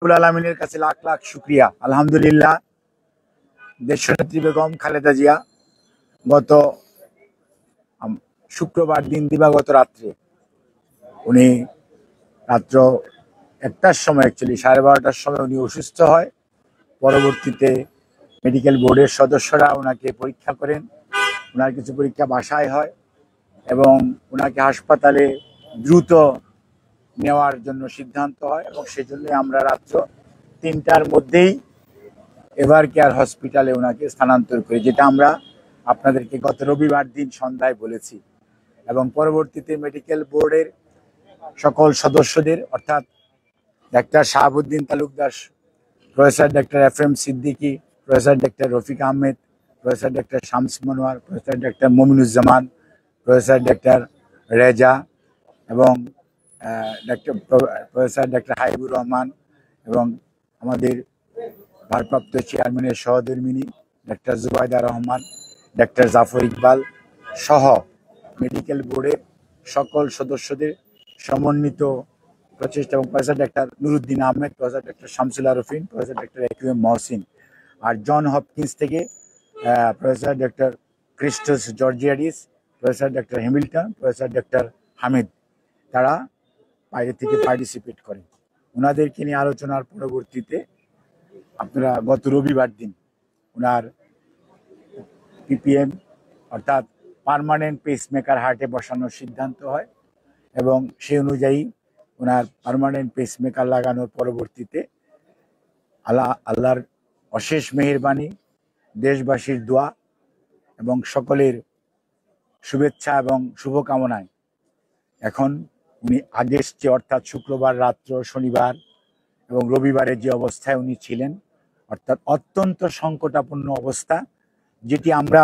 রব্বুল আলমিনের কাছে লাখ লাখ শুক্রিয়া। আলহামদুলিল্লাহ, দেশনেত্রী বেগম খালেদা জিয়া গত শুক্রবার দিন দিবাগত রাত্রে উনি রাত্র 1টার সময়, অ্যাকচুয়ালি 12:30টার সময় উনি অসুস্থ হয়। পরবর্তীতে মেডিকেল বোর্ডের সদস্যরা ওনাকে পরীক্ষা করেন। ওনার কিছু পরীক্ষা বাসায় হয় এবং ওনাকে হাসপাতালে দ্রুত নেওয়ার জন্য সিদ্ধান্ত হয় এবং সেজন্যই আমরা রাত্র 3টার মধ্যেই এভার কেয়ার হসপিটালে ওনাকে স্থানান্তর করি, যেটা আমরা আপনাদেরকে গত রবিবার দিন সন্ধ্যায় বলেছি। এবং পরবর্তীতে মেডিকেল বোর্ডের সকল সদস্যদের, অর্থাৎ doctor Shahabuddin Talukdar, professor doctor FM Siddiqui, professor doctor Rafiq Ahmed, professor doctor Shams Monowar, professor doctor Mominuzzaman, professor doctor Reza এবং প্রফেসর ডাক্তার হাবিবুর রহমান এবং আমাদের ভারপ্রাপ্ত চেয়ারম্যানের সহধর্মিনী ডাক্তার জুবাইদা রহমান, ডাক্তার জাফর ইকবাল সহ মেডিকেল বোর্ডের সকল সদস্যদের সমন্বিত প্রচেষ্টা এবং professor doctor Nuruddin Ahmed, professor doctor Shamsul Arefin, professor doctor AQM Mohsin, আর জন হপকিন্স থেকে professor doctor Christos Georgiadis, professor doctor Hamilton, professor doctor Hamid, তারা বাইরে থেকে পার্টিসিপেট করেন। ওনাদেরকে নিয়ে আলোচনার পরবর্তীতে আপনারা গত রবিবার দিন ওনার PPM অর্থাৎ পার্মানেন্ট পেসমেকার হার্টে বসানোর সিদ্ধান্ত হয় এবং সেই অনুযায়ী ওনার পার্মানেন্ট পেসমেকার লাগানোর পরবর্তীতে আল্লাহর অশেষ মেহেরবানি, দেশবাসীর দোয়া এবং সকলের শুভেচ্ছা এবং শুভকামনায় এখন উনি আগের চেয়ে, অর্থাৎ শুক্রবার রাত্র, শনিবার এবং রবিবারে যে অবস্থায় উনি ছিলেন, অর্থাৎ অত্যন্ত সংকটাপন্ন অবস্থা, যেটি আমরা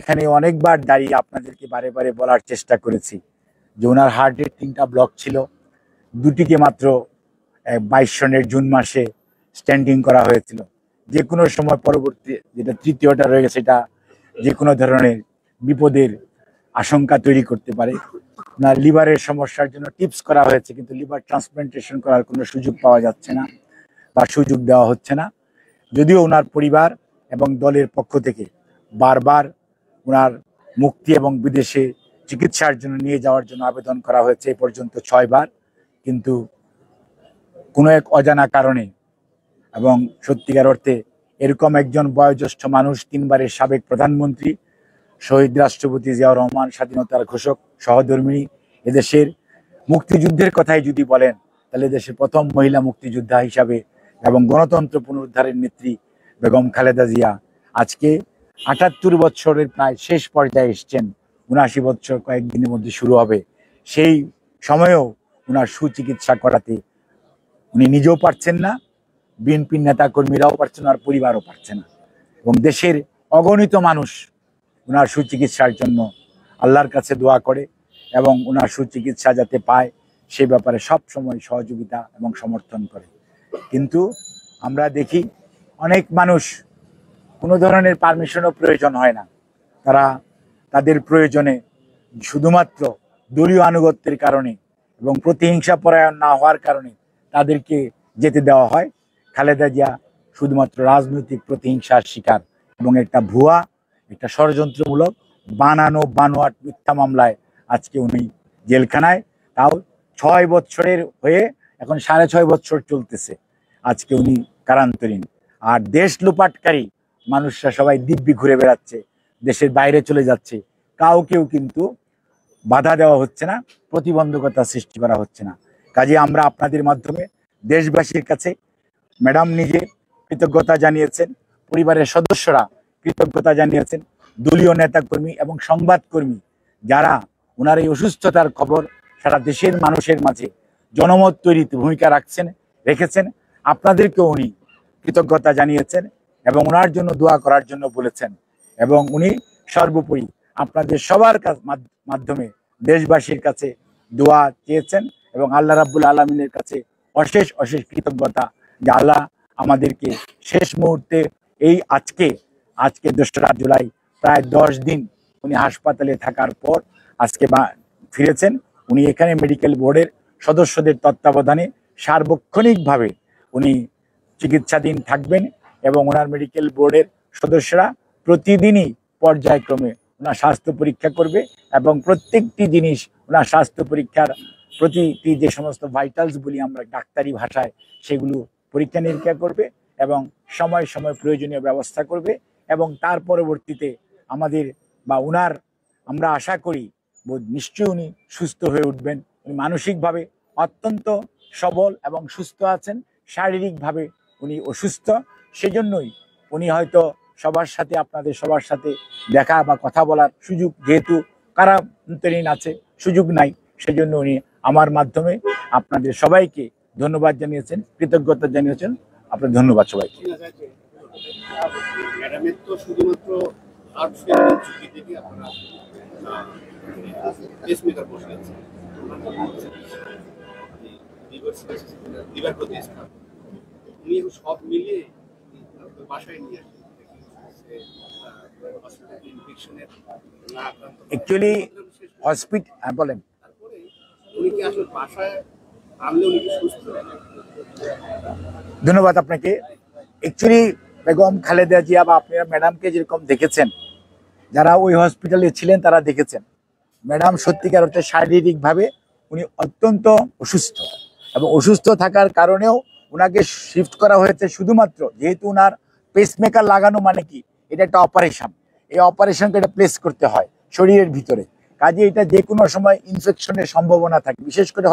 এখানে অনেকবার দাঁড়িয়ে আপনাদেরকে বারে বারে বলার চেষ্টা করেছি যে ওনার হার্টের 3টা ব্লক ছিল, 2টিকে মাত্র 22 সনের জুন মাসে স্ট্যান্ডিং করা হয়েছিল। যে কোনো সময় পরবর্তী যেটা 3য়টা রয়ে গেছে, সেটা যে কোনো ধরনের বিপদের আশঙ্কা তৈরি করতে পারে। ওনার লিভারের সমস্যার জন্য টিপস করা হয়েছে, কিন্তু লিভার ট্রান্সপ্লান্টেশন করার কোনো সুযোগ পাওয়া যাচ্ছে না বা সুযোগ দেওয়া হচ্ছে না, যদিও ওনার পরিবার এবং দলের পক্ষ থেকে বারবার ওনার মুক্তি এবং বিদেশে চিকিৎসার জন্য নিয়ে যাওয়ার জন্য আবেদন করা হয়েছে, এ পর্যন্ত 6 বার, কিন্তু কোনো এক অজানা কারণে এবং সত্যিকার অর্থে এরকম একজন বয়োজ্যেষ্ঠ মানুষ, 3বারের সাবেক প্রধানমন্ত্রী, শহীদ রাষ্ট্রপতি জিয়াউর রহমান, স্বাধীনতার ঘোষক, সহধর্মিণী, এদেশের মুক্তিযুদ্ধের কথাই যদি বলেন তাহলে দেশের প্রথম মহিলা মুক্তিযোদ্ধা হিসাবে এবং গণতন্ত্র পুনরুদ্ধারের নেত্রী বেগম খালেদা জিয়া আজকে 78 বছরের প্রায় শেষ পর্যায়ে এসছেন। 79 বছর কয়েকদিনের মধ্যে শুরু হবে। সেই সময়েও ওনার সুচিকিৎসা করাতে উনি নিজেও পারছেন না, বিএনপির নেতা কর্মীরাও পারছেন না, আর পরিবারও পারছে না, এবং দেশের অগণিত মানুষ ওনার সুচিকিৎসার জন্য আল্লাহর কাছে দোয়া করে এবং ওনার সুচিকিৎসা যাতে পায় সে ব্যাপারে সব সময় সহযোগিতা এবং সমর্থন করে। কিন্তু আমরা দেখি অনেক মানুষ, কোনো ধরনের পারমিশনও প্রয়োজন হয় না, তারা তাদের প্রয়োজনে শুধুমাত্র দলীয় আনুগত্যের কারণে এবং প্রতিহিংসা পরায়ণ না হওয়ার কারণে তাদেরকে যেতে দেওয়া হয়। খালেদা জিয়া শুধুমাত্র রাজনৈতিক প্রতিহিংসার শিকার এবং একটা ভুয়া, একটা ষড়যন্ত্রমূলক বানোয়াট মিথ্যা মামলায় আজকে উনি জেলখানায়, তাও 6 বছরের হয়ে এখন 6.5 বছর চলতেছে, আজকে উনি কারান্তরীণ। আর দেশ লুপাটকারী মানুষরা সবাই দিব্যি ঘুরে বেড়াচ্ছে, দেশের বাইরে চলে যাচ্ছে, কাউকেও কিন্তু বাধা দেওয়া হচ্ছে না, প্রতিবন্ধকতা সৃষ্টি করা হচ্ছে না। কাজে আমরা আপনাদের মাধ্যমে দেশবাসীর কাছে, ম্যাডাম নিজে কৃতজ্ঞতা জানিয়েছেন, পরিবারের সদস্যরা কৃতজ্ঞতা জানিয়েছেন, দলীয় নেতাকর্মী এবং সংবাদকর্মী যারা ওনার এই অসুস্থতার খবর সারা দেশের মানুষের মাঝে জনমত তৈরিতে ভূমিকা রেখেছেন, আপনাদেরকেও উনি কৃতজ্ঞতা জানিয়েছেন এবং ওনার জন্য দোয়া করার জন্য বলেছেন। এবং উনি সর্বোপরি আপনাদের সবার মাধ্যমে দেশবাসীর কাছে দোয়া চেয়েছেন এবং আল্লাহ রাব্বুল আলামিনের কাছে অশেষ অশেষ কৃতজ্ঞতা যে আল্লাহ আমাদেরকে শেষ মুহূর্তে এই আজকে 2রা জুলাই প্রায় 10 দিন উনি হাসপাতালে থাকার পর আজকে ফিরেছেন। উনি এখানে মেডিকেল বোর্ডের সদস্যদের তত্ত্বাবধানে সার্বক্ষণিকভাবে উনি চিকিৎসাধীন থাকবেন এবং ওনার মেডিকেল বোর্ডের সদস্যরা প্রতিদিনই পর্যায়ক্রমে ওনার স্বাস্থ্য পরীক্ষা করবে এবং প্রত্যেকটি জিনিস ওনার স্বাস্থ্য পরীক্ষার প্রতিটি যে সমস্ত ভাইটালস বলি আমরা ডাক্তারি ভাষায় সেগুলো পরীক্ষা নিরীক্ষা করবে এবং সময় সময় প্রয়োজনীয় ব্যবস্থা করবে এবং তার পরবর্তীতে আমাদের বা ওনার আমরা আশা করি নিশ্চয়ই উনি সুস্থ হয়ে উঠবেন। উনি মানসিকভাবে অত্যন্ত সবল এবং সুস্থ আছেন, শারীরিকভাবে উনি অসুস্থ, সেজন্যই উনি হয়তো সবার সাথে আপনাদের সবার সাথে দেখা বা কথা বলার সুযোগ যেহেতু কারান্তরীণ আছে সুযোগ নাই, সেজন্য উনি আমার মাধ্যমে আপনাদের সবাইকে ধন্যবাদ জানিয়েছেন, কৃতজ্ঞতা জানিয়েছেন। আপনার ধন্যবাদ সবাইকে। সব মিলিয়ে বাসায় নিয়ে অ্যাকচুয়ালি হসপিটাল বলেন ধন্যবাদ আপনাকে। অ্যাকচুয়ালি বেগম খালেদা জিয়া বা আপনারা ম্যাডামকে যেরকম দেখেছেন, যারা ওই হসপিটালে ছিলেন তারা দেখেছেন ম্যাডাম সত্যিকার অর্থে শারীরিকভাবে উনি অত্যন্ত অসুস্থ এবং অসুস্থ থাকার কারণেও ওনাকে শিফট করা হয়েছে শুধুমাত্র যেহেতু ওনার পেসমেকার লাগানো মানে কি এটা একটা অপারেশন, এই অপারেশনকে এটা প্লেস করতে হয় শরীরের ভিতরে, কাজে এটা যে কোনো সময় ইনফেকশনের সম্ভাবনা থাকে, বিশেষ করে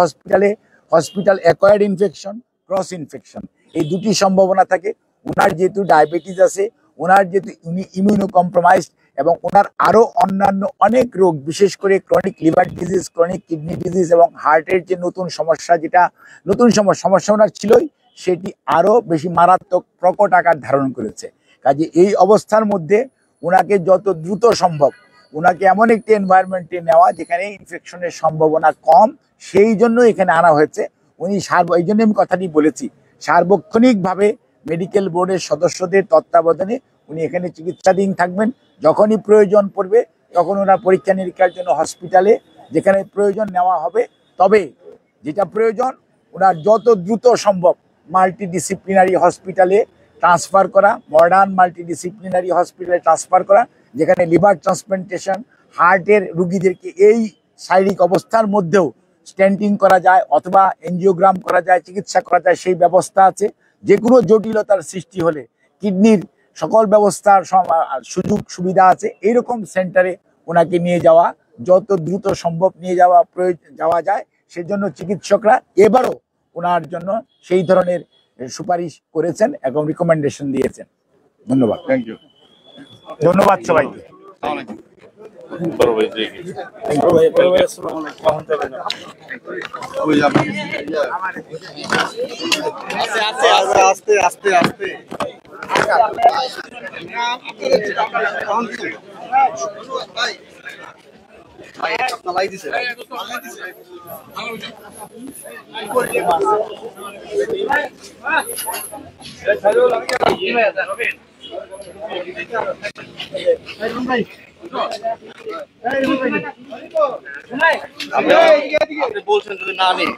hospital acquired infection, cross infection, এই দুটি সম্ভাবনা থাকে। ওনার যেহেতু ডায়াবেটিস আছে, ওনার যেহেতু উনি ইমিউনো কম্প্রোমাইজড এবং ওনার আরও অন্যান্য অনেক রোগ, বিশেষ করে chronic liver disease, chronic kidney disease এবং হার্টের যে নতুন সমস্যা, যেটা নতুন সমস্যা ওনার ছিলই, সেটি আরও বেশি মারাত্মক প্রকট আকার ধারণ করেছে। কাজে এই অবস্থার মধ্যে ওনাকে যত দ্রুত সম্ভব ওনাকে এমন একটি এনভায়রনমেন্টে নেওয়া যেখানে ইনফেকশনের সম্ভাবনা কম, সেই জন্য এখানে আনা হয়েছে। উনি এই জন্য আমি কথাটি বলেছি, সার্বক্ষণিকভাবে মেডিকেল বোর্ডের সদস্যদের তত্ত্বাবধানে উনি এখানে চিকিৎসাধীন থাকবেন। যখনই প্রয়োজন পড়বে তখন ওনার পরীক্ষা নিরীক্ষার জন্য হসপিটালে যেখানে প্রয়োজন নেওয়া হবে, তবে যেটা প্রয়োজন ওনার যত দ্রুত সম্ভব মাল্টিডিসিপ্লিনারি হসপিটালে ট্রান্সফার করা, মডার্ন মাল্টিডিসিপ্লিনারি হসপিটালে ট্রান্সফার করা, যেখানে লিভার ট্রান্সপ্লান্টেশন, হার্টের রুগীদেরকে এই শারীরিক অবস্থার মধ্যেও স্ট্যান্টিং করা যায় অথবা এনজিওগ্রাম করা যায়, চিকিৎসা করা যায়, সেই ব্যবস্থা আছে। যে কোনো জটিলতার সৃষ্টি হলে কিডনির সকল ব্যবস্থার সুযোগ সুবিধা আছে। এইরকম সেন্টারে ওনাকে নিয়ে যাওয়া, যত দ্রুত সম্ভব নিয়ে যাওয়া যায়, সেজন্য চিকিৎসকরা এবারও ওনার জন্য সেই ধরনের সুপারিশ করেছেন এবং রিকমেন্ডেশন দিয়েছেন। ধন্যবাদ। Thank you. ধন্যবাদ সবাইকে। আস্তে আস্তে আস্তে আপনি বলছেন যদি না নেই